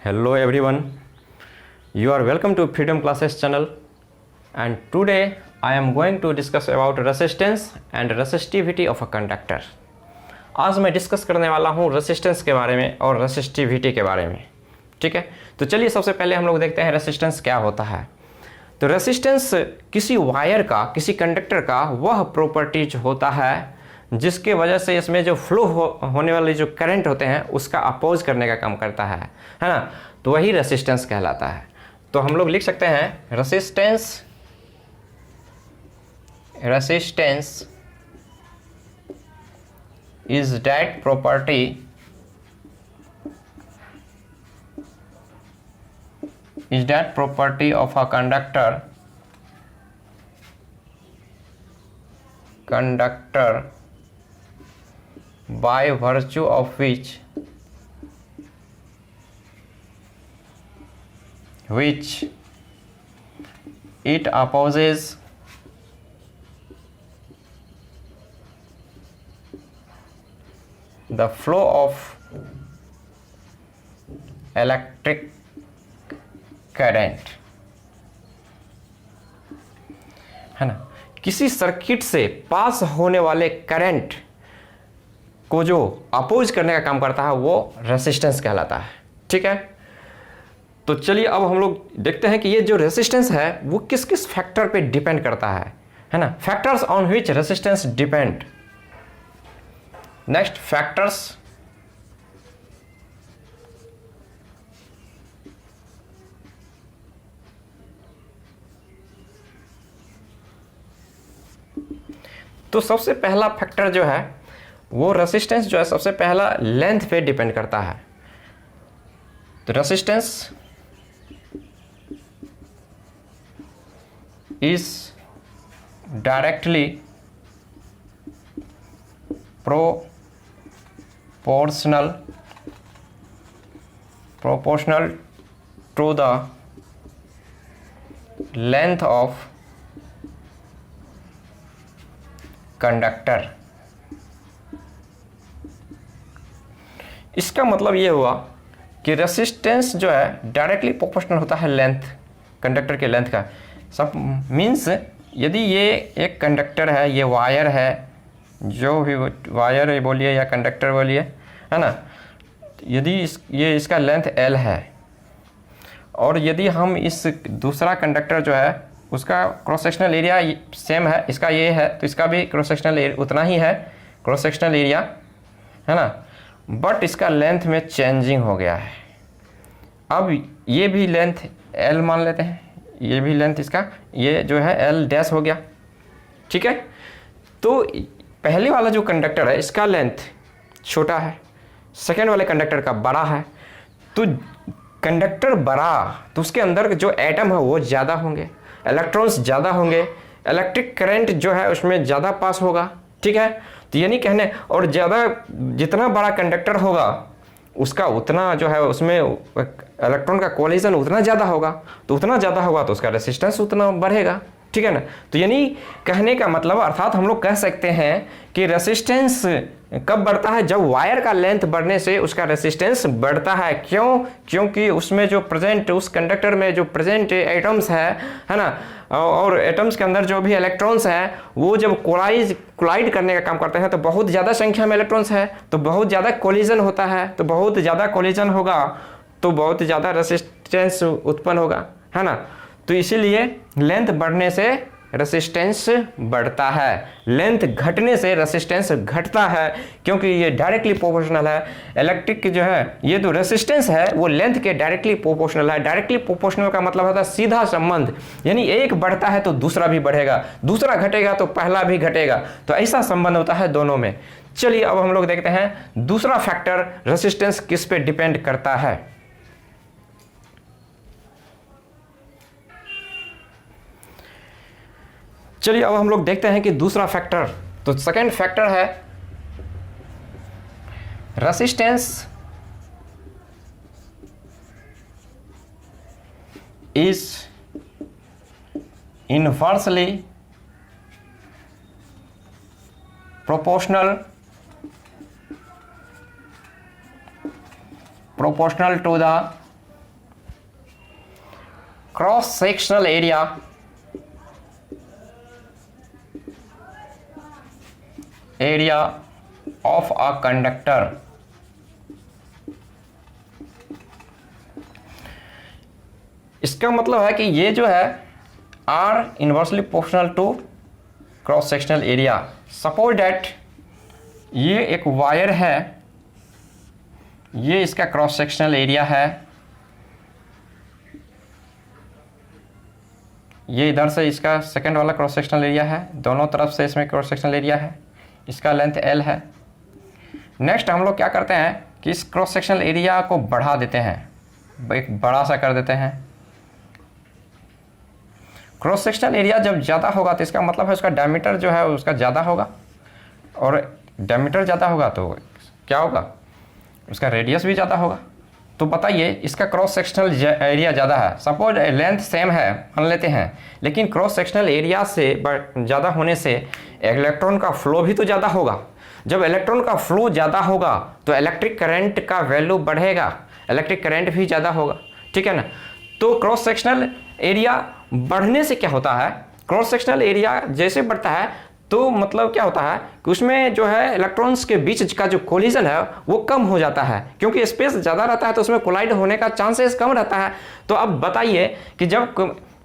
Hello everyone, you are welcome to Freedom Classes channel, and today I am going to discuss about resistance and resistivity of a conductor. आज मैं discuss करने वाला हूँ resistance के बारे में और रेसिस्टिविटी के बारे में। ठीक है, तो चलिए सबसे पहले हम लोग देखते हैं रेसिस्टेंस क्या होता है। तो रेसिस्टेंस किसी वायर का, किसी कंडक्टर का वह प्रॉपर्टीज होता है जिसके वजह से इसमें जो फ्लो होने वाले जो करंट होते हैं उसका अपोज करने का काम करता है ना। तो वही रेसिस्टेंस कहलाता है। तो हम लोग लिख सकते हैं resistance is that property of a conductor by virtue of which it opposes the flow of electric current, है ना। किसी सर्किट से पास होने वाले करंट को जो अपोज करने का काम करता है वो रेसिस्टेंस कहलाता है। ठीक है, तो चलिए अब हम लोग देखते हैं कि ये जो रेसिस्टेंस है वो किस किस फैक्टर पे डिपेंड करता है ना। Factors on which resistance depend. Next, factors तो सबसे पहला फैक्टर जो है वो रेसिस्टेंस जो है सबसे पहला लेंथ पे डिपेंड करता है। तो resistance is directly proportional to the length of conductor. इसका मतलब ये हुआ कि रेसिस्टेंस जो है डायरेक्टली प्रोपोर्शनल होता है लेंथ, कंडक्टर के लेंथ का। सब मीन्स यदि ये एक कंडक्टर है, ये वायर है, जो भी वायर बोलिए या कंडक्टर बोलिए, है ना। यदि ये इसका लेंथ L है और यदि हम इस दूसरा कंडक्टर जो है उसका क्रॉस सेक्शनल एरिया सेम है, इसका ये है तो इसका भी क्रॉस सेक्शनल एरिया उतना ही है, क्रॉस सेक्शनल एरिया, है ना। बट इसका लेंथ में चेंजिंग हो गया है। अब ये भी लेंथ L मान लेते हैं, ये भी लेंथ इसका ये जो है L डैश हो गया। ठीक है, तो पहले वाला जो कंडक्टर है इसका लेंथ छोटा है, सेकेंड वाले कंडक्टर का बड़ा है। तो कंडक्टर बड़ा तो उसके अंदर जो एटम है वो ज़्यादा होंगे, इलेक्ट्रॉन्स ज़्यादा होंगे, इलेक्ट्रिक करंट जो है उसमें ज़्यादा पास होगा। ठीक है, तो यानी कहने और ज़्यादा जितना बड़ा कंडक्टर होगा उसका उतना जो है उसमें इलेक्ट्रॉन का कोलिजन उतना ज़्यादा होगा, तो उतना ज़्यादा होगा तो उसका रेसिस्टेंस उतना बढ़ेगा। ठीक है ना। तो यानी कहने का मतलब अर्थात हम लोग कह सकते हैं कि रेसिस्टेंस कब बढ़ता है, जब वायर का लेंथ बढ़ने से उसका रेसिस्टेंस बढ़ता है। क्यों? क्योंकि उसमें जो प्रेजेंट, उस कंडक्टर में जो प्रेजेंट एटम्स है ना, और एटम्स के अंदर जो भी इलेक्ट्रॉन्स हैं वो जब कोलाइड करने का काम करते हैं तो बहुत ज़्यादा संख्या में इलेक्ट्रॉन्स है, तो बहुत ज़्यादा कोलिजन होता है, तो बहुत ज़्यादा कोलिजन होगा तो बहुत ज़्यादा रेसिस्टेंस उत्पन्न होगा, है ना। तो इसीलिए लेंथ बढ़ने से रेसिस्टेंस बढ़ता है, लेंथ घटने से रेसिस्टेंस घटता है, क्योंकि ये डायरेक्टली प्रोपोर्शनल है। इलेक्ट्रिक जो है ये तो रेसिस्टेंस है वो लेंथ के डायरेक्टली प्रोपोर्शनल है। डायरेक्टली प्रोपोर्शनल का मतलब होता है सीधा संबंध, यानी एक बढ़ता है तो दूसरा भी बढ़ेगा, दूसरा घटेगा तो पहला भी घटेगा, तो ऐसा संबंध होता है दोनों में। चलिए अब हम लोग देखते हैं दूसरा फैक्टर रेसिस्टेंस किस पे डिपेंड करता है। चलिए अब हम लोग देखते हैं कि दूसरा फैक्टर, तो सेकंड फैक्टर है resistance is inversely proportional to the cross sectional area of a conductor इसका मतलब है कि ये जो है R inversely proportional to cross sectional area. Suppose that ये एक वायर है, ये इसका क्रॉस सेक्शनल एरिया है, ये इधर से इसका सेकंड वाला क्रॉस सेक्शनल एरिया है, दोनों तरफ से इसमें क्रॉस सेक्शनल एरिया है, इसका लेंथ L है। नेक्स्ट हम लोग क्या करते हैं कि इस क्रॉस सेक्शनल एरिया को बढ़ा देते हैं, एक बड़ा सा कर देते हैं। क्रॉस सेक्शनल एरिया जब ज़्यादा होगा तो इसका मतलब है उसका डायमीटर जो है उसका ज़्यादा होगा, और डायमीटर ज़्यादा होगा तो क्या होगा, उसका रेडियस भी ज़्यादा होगा। तो बताइए इसका क्रॉस सेक्शनल एरिया ज़्यादा है, सपोज लेंथ सेम है मान लेते हैं, लेकिन क्रॉस सेक्शनल एरिया से ज़्यादा होने से इलेक्ट्रॉन का फ्लो भी तो ज़्यादा होगा। जब इलेक्ट्रॉन का फ्लो ज़्यादा होगा तो इलेक्ट्रिक करंट का वैल्यू बढ़ेगा, इलेक्ट्रिक करंट भी ज़्यादा होगा, ठीक है ना। तो क्रॉस सेक्शनल एरिया बढ़ने से क्या होता है, क्रॉस सेक्शनल एरिया जैसे बढ़ता है तो मतलब क्या होता है कि उसमें जो है इलेक्ट्रॉन्स के बीच का जो कोलिजन है वो कम हो जाता है, क्योंकि स्पेस ज़्यादा रहता है तो उसमें कोलाइड होने का चांसेस कम रहता है। तो अब बताइए कि जब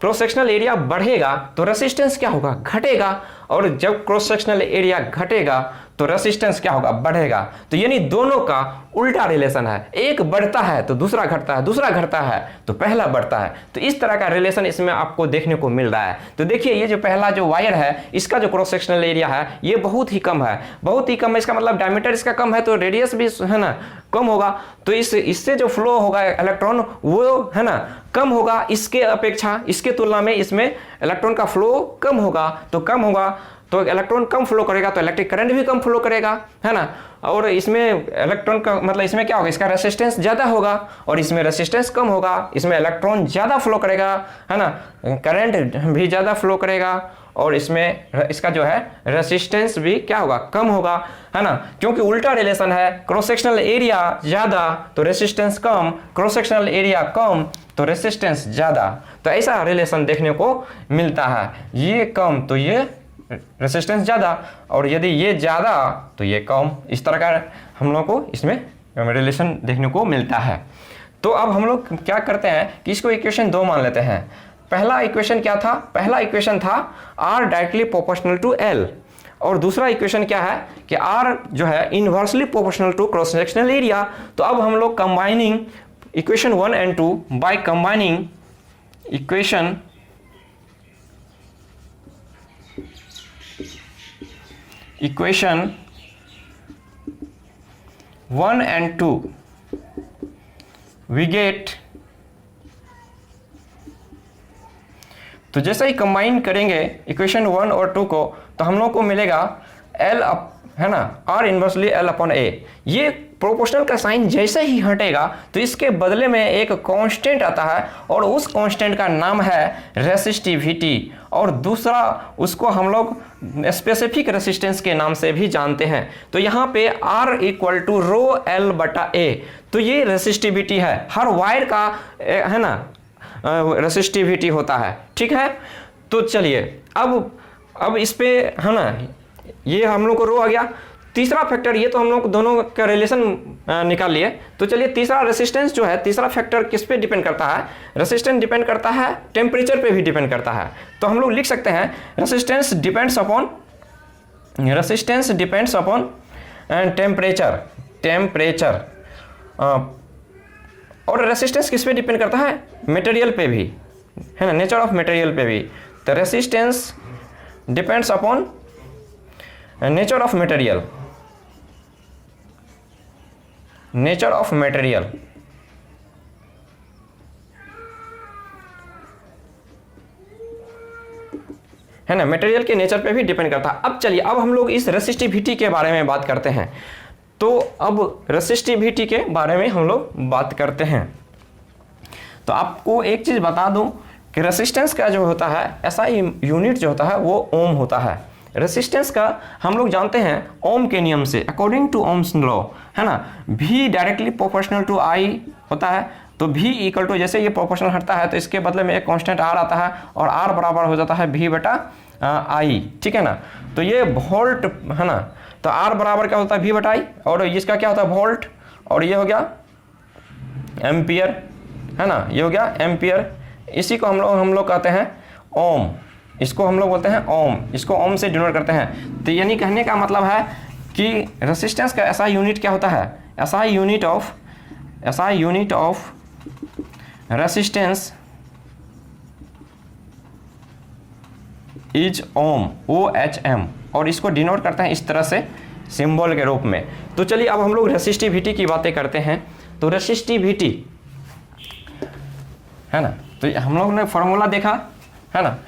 क्रॉस सेक्शनल एरिया बढ़ेगा तो रेसिस्टेंस क्या होगा, घटेगा, और जब क्रॉस सेक्शनल एरिया घटेगा तो रेसिस्टेंस क्या होगा, बढ़ेगा। तो यानी दोनों का उल्टा रिलेशन है, एक बढ़ता है तो दूसरा घटता है, दूसरा घटता है तो पहला बढ़ता है। तो इस तरह का रिलेशन इसमें आपको देखने को मिल रहा है। तो देखिए ये जो पहला जो वायर है इसका जो क्रॉस सेक्शनल एरिया है ये बहुत ही कम है, बहुत ही कम है। इसका मतलब डायमीटर इसका कम है तो रेडियस भी है ना कम होगा, तो इससे जो फ्लो होगा इलेक्ट्रॉन वो है ना कम होगा, इसके अपेक्षा इसके तुलना में इसमें इलेक्ट्रॉन का फ्लो कम होगा। तो कम होगा तो इलेक्ट्रॉन कम फ्लो करेगा तो इलेक्ट्रिक करंट भी कम फ्लो करेगा, है ना। और इसमें इलेक्ट्रॉन का मतलब इसमें क्या होगा, इसका रेसिस्टेंस ज़्यादा होगा और इसमें रेसिस्टेंस कम होगा, इसमें इलेक्ट्रॉन ज़्यादा फ्लो करेगा, है ना, करंट भी ज़्यादा फ्लो करेगा, और इसमें इसका जो है रेसिस्टेंस भी क्या होगा, कम होगा, है ना, क्योंकि उल्टा रिलेशन है। क्रॉस सेक्शनल एरिया ज़्यादा तो रेसिस्टेंस कम, क्रॉस सेक्शनल एरिया कम तो रेसिस्टेंस ज़्यादा। तो ऐसा रिलेशन देखने को मिलता है, ये कम तो ये रेसिस्टेंस ज़्यादा, और यदि ये ज़्यादा तो ये कम। इस तरह का हम लोग को इसमें रिलेशन देखने को मिलता है। तो अब हम लोग क्या करते हैं कि इसको इक्वेशन 2 मान लेते हैं। पहला इक्वेशन क्या था, पहला इक्वेशन था R directly proportional to L, और दूसरा इक्वेशन क्या है कि R जो है inversely proportional to cross sectional area. तो अब हम लोग combining equation 1 and 2 by combining equation equation 1 and 2 we get, तो जैसे ही कंबाइन करेंगे इक्वेशन 1 और 2 को तो हम लोग को मिलेगा L है ना, R inversely L upon A। ये प्रोपोर्शनल का साइन जैसे ही हटेगा तो इसके बदले में एक कांस्टेंट आता है और उस कांस्टेंट का नाम है रेसिस्टिविटी, और दूसरा उसको हम लोग स्पेसिफिक रेसिस्टेंस के नाम से भी जानते हैं। तो यहाँ पे R equal to rho L बटा A, तो ये रेसिस्टिविटी है, हर वायर का है ना रेसिस्टिविटी होता है, ठीक है। तो चलिए अब इस पे है ना ये हम लोग को रो आ गया। तीसरा फैक्टर, ये तो हम लोग दोनों का रिलेशन निकाल लिए। तो चलिए तीसरा रेसिस्टेंस जो है, तीसरा फैक्टर किस पे डिपेंड करता है, रेसिस्टेंस डिपेंड करता है टेम्परेचर पे भी डिपेंड करता है। तो हम लोग लिख सकते हैं रेसिस्टेंस डिपेंड्स अपॉन टेम्परेचर, और रेसिस्टेंस किस पे डिपेंड करता है, मटेरियल पे भी, है ना, नेचर ऑफ मटेरियल पे भी। तो resistance depends upon nature of material, nature of material, है ना, मटेरियल के नेचर पे भी डिपेंड करता है। अब चलिए अब हम लोग इस रेसिस्टिविटी के बारे में बात करते हैं। तो अब रेसिस्टिविटी के बारे में हम लोग बात करते हैं। तो आपको एक चीज़ बता दूं कि रेसिस्टेंस का जो होता है SI यूनिट जो होता है वो ओम होता है। रेसिस्टेंस का हम लोग जानते हैं ओम के नियम से, अकॉर्डिंग टू ओम्स लॉ, है ना, V directly proportional to I होता है, तो v इक्वल टू, जैसे ये प्रोपोर्शनल हटता है तो इसके बदले में एक कांस्टेंट r आता है और r बराबर हो जाता है v बटा i, ठीक है ना। तो ये वोल्ट है ना, तो r बराबर क्या होता है v बटा i, और इसका क्या होता है वोल्ट, और ये हो गया एम्पियर, है ना, ये हो गया एम्पियर। इसी को हम लोग कहते हैं ओम, इसको हम लोग बोलते हैं ओम, इसको ओम से डिनोट करते हैं। तो यानी कहने का मतलब है कि रेसिस्टेंस का ऐसा यूनिट क्या होता है, ऐसा unit of resistance is ohm, OHM, और इसको डिनोट करते हैं इस तरह से सिंबल के रूप में। तो चलिए अब हम लोग रेसिस्टिविटी की बातें करते हैं। तो रेसिस्टिविटी है ना, तो हम लोग ने फॉर्मूला देखा है ना,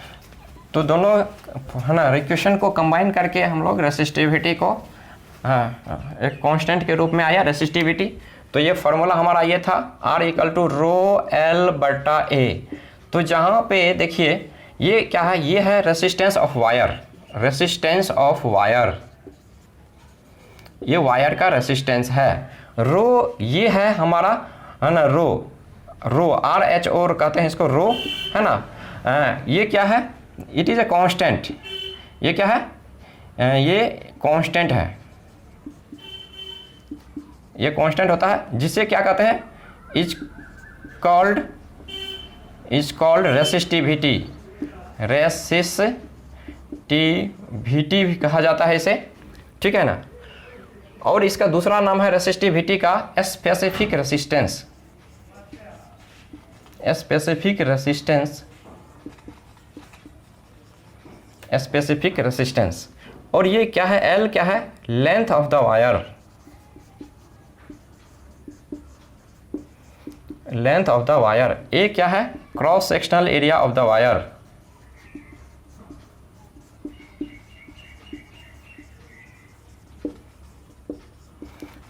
तो दोनों है ना इक्वेशन को कंबाइन करके हम लोग रेसिस्टिविटी को एक कांस्टेंट के रूप में आया रेसिस्टिविटी। तो ये फार्मूला हमारा ये था R equal to rho L बटा A। तो जहाँ पे देखिए ये क्या है, ये है resistance of wire, resistance of wire, ये वायर का रेसिस्टेंस है। रो ये है हमारा है ना, रो RHO कहते हैं इसको, रो है ना। ये क्या है, इट इज़ ए कांस्टेंट, ये क्या है, ये कांस्टेंट है, ये कांस्टेंट होता है, जिसे क्या कहते हैं, इज कॉल्ड रेसिस्टिविटी, रेसिस्टिविटी भी कहा जाता है इसे, ठीक है ना। और इसका दूसरा नाम है रेसिस्टिविटी का specific resistance, specific resistance, specific resistance. और ये क्या है, L क्या है, length of the wire, length of the wire. A क्या है, cross sectional area of the wire,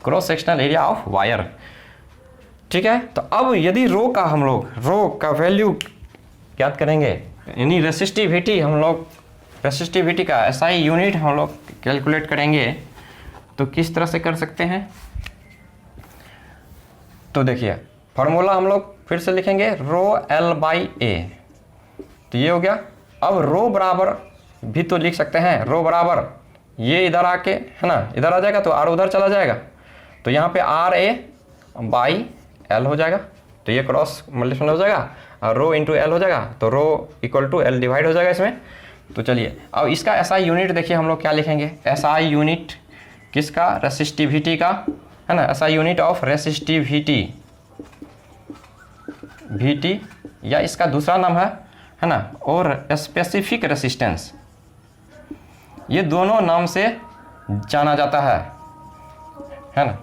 cross sectional area of wire, ठीक है। तो अब यदि रो का हम लोग रो का वैल्यू ज्ञात करेंगे, यानी रेसिस्टिविटी हम लोग, रेसिस्टिविटी का SI यूनिट हम लोग कैलकुलेट करेंगे, तो किस तरह से कर सकते हैं। तो देखिए फार्मूला हम लोग फिर से लिखेंगे, रो L बाई A, तो ये हो गया। अब रो बराबर भी तो लिख सकते हैं, रो बराबर ये इधर आके है ना, इधर आ जाएगा तो R उधर चला जाएगा, तो यहाँ पे RA बाई L हो जाएगा, तो ये क्रॉस मल्टीपल हो जाएगा और रो इंटू L हो जाएगा, तो rho equal to L divide हो जाएगा इसमें। तो चलिए अब इसका SI यूनिट देखिए हम लोग क्या लिखेंगे, SI यूनिट किसका, रेसिस्टिविटी का, है ना, SI unit of resistivity, VT, या इसका दूसरा नाम है ना, और स्पेसिफिक रेसिस्टेंस, ये दोनों नाम से जाना जाता है ना।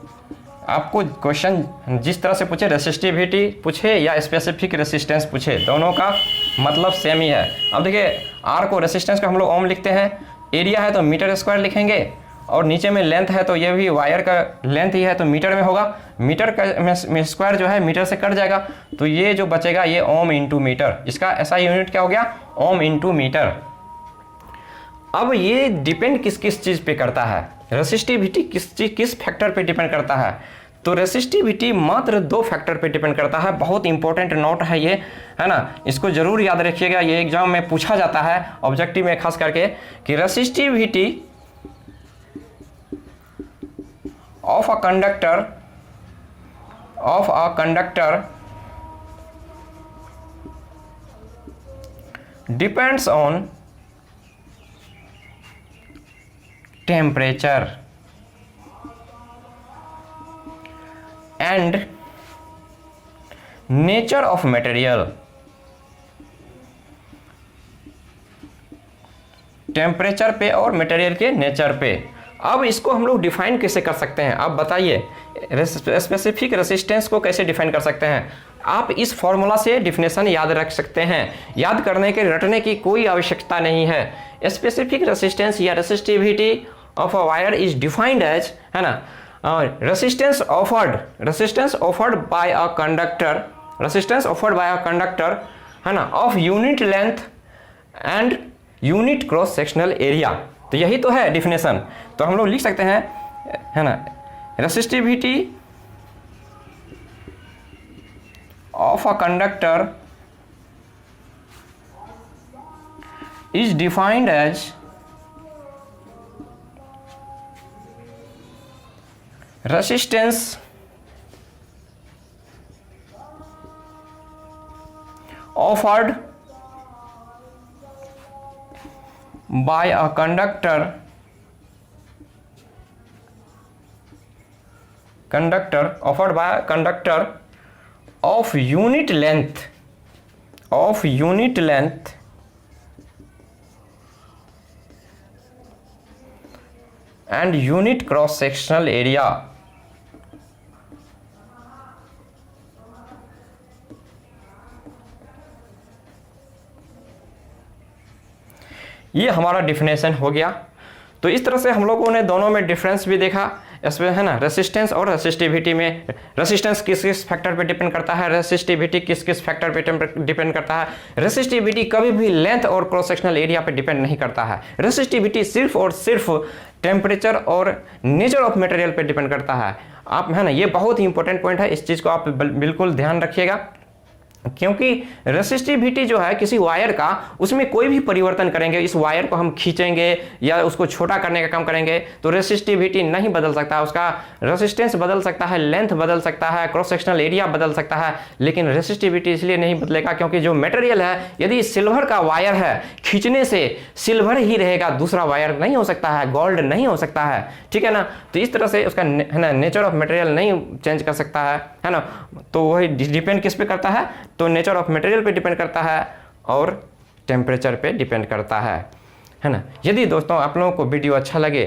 आपको क्वेश्चन जिस तरह से पूछे, रेसिस्टिविटी पूछे या स्पेसिफिक रेसिस्टेंस पूछे, दोनों का मतलब सेम ही है। अब देखिए R को, रेसिस्टेंस का हम लोग ओम लिखते हैं, एरिया है तो मीटर स्क्वायर लिखेंगे, और नीचे में लेंथ है तो ये भी वायर का लेंथ ही है तो मीटर में होगा, मीटर का में स्क्वायर जो है मीटर से कट जाएगा, तो ये जो बचेगा ये ओम इंटू मीटर, इसका SI यूनिट क्या हो गया, ओम इंटू मीटर। अब ये डिपेंड किस किस चीज़ पे करता है, रेसिस्टिविटी किस फैक्टर पे डिपेंड करता है। तो रेसिस्टिविटी मात्र 2 फैक्टर पे डिपेंड करता है, बहुत इंपॉर्टेंट नोट है ये, है ना, इसको जरूर याद रखिएगा, ये एग्जाम में पूछा जाता है ऑब्जेक्टिव में खास करके, कि resistivity of a conductor depends on temperature and nature of material, temperature पे और मटेरियल के नेचर पे। अब इसको हम लोग डिफाइन कैसे कर सकते हैं, आप बताइए, स्पेसिफिक रेसिस्टेंस को कैसे डिफाइन कर सकते हैं। आप इस फॉर्मूला से डिफिनेशन याद रख सकते हैं, याद करने के रटने की कोई आवश्यकता नहीं है। स्पेसिफिक रेसिस्टेंस या resistivity of a wire is defined as, है ना, resistance offered by a conductor, है ना, of unit length and unit cross sectional area. तो यही तो है डिफिनेशन। तो हम लोग लिख सकते हैं, है ना, resistivity of a conductor is defined as resistance offered by a conductor offered by a conductor of unit length and unit cross sectional area. ये हमारा डिफिनेशन हो गया। तो इस तरह से हम लोगों ने दोनों में डिफरेंस भी देखा, इसमें है ना रेसिस्टेंस और रेसिस्टिविटी में। रेसिस्टेंस किस किस फैक्टर पे डिपेंड करता है, रेसिस्टिविटी किस किस फैक्टर पे डिपेंड करता है। रेसिस्टिविटी कभी भी लेंथ और क्रॉस सेक्शनल एरिया पे डिपेंड नहीं करता है। रेसिस्टिविटी सिर्फ और सिर्फ टेम्परेचर और नेचर ऑफ मटेरियल पे डिपेंड करता है। आप है ना, ये बहुत ही इंपॉर्टेंट पॉइंट है, इस चीज़ को आप बिल्कुल ध्यान रखिएगा, क्योंकि रेसिस्टिविटी जो है किसी वायर का, उसमें कोई भी परिवर्तन करेंगे, इस वायर को हम खींचेंगे या उसको छोटा करने का काम करेंगे तो रेसिस्टिविटी नहीं बदल सकता। उसका रेसिस्टेंस बदल सकता है, लेंथ बदल सकता है, क्रॉस सेक्शनल एरिया बदल सकता है, लेकिन रेसिस्टिविटी इसलिए नहीं बदलेगा क्योंकि जो मटेरियल है, यदि सिल्वर का वायर है, खींचने से सिल्वर ही रहेगा, दूसरा वायर नहीं हो सकता है, गोल्ड नहीं हो सकता है, ठीक है ना। तो इस तरह से उसका है ना नेचर ऑफ मटेरियल नहीं चेंज कर सकता है ना। तो वही डिपेंड किस पे करता है, तो नेचर ऑफ मटेरियल पे डिपेंड करता है और टेम्परेचर पे डिपेंड करता है ना। यदि दोस्तों आप लोगों को वीडियो अच्छा लगे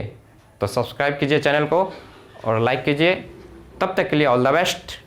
तो सब्सक्राइब कीजिए चैनल को और लाइक कीजिए। तब तक के लिए ऑल द बेस्ट।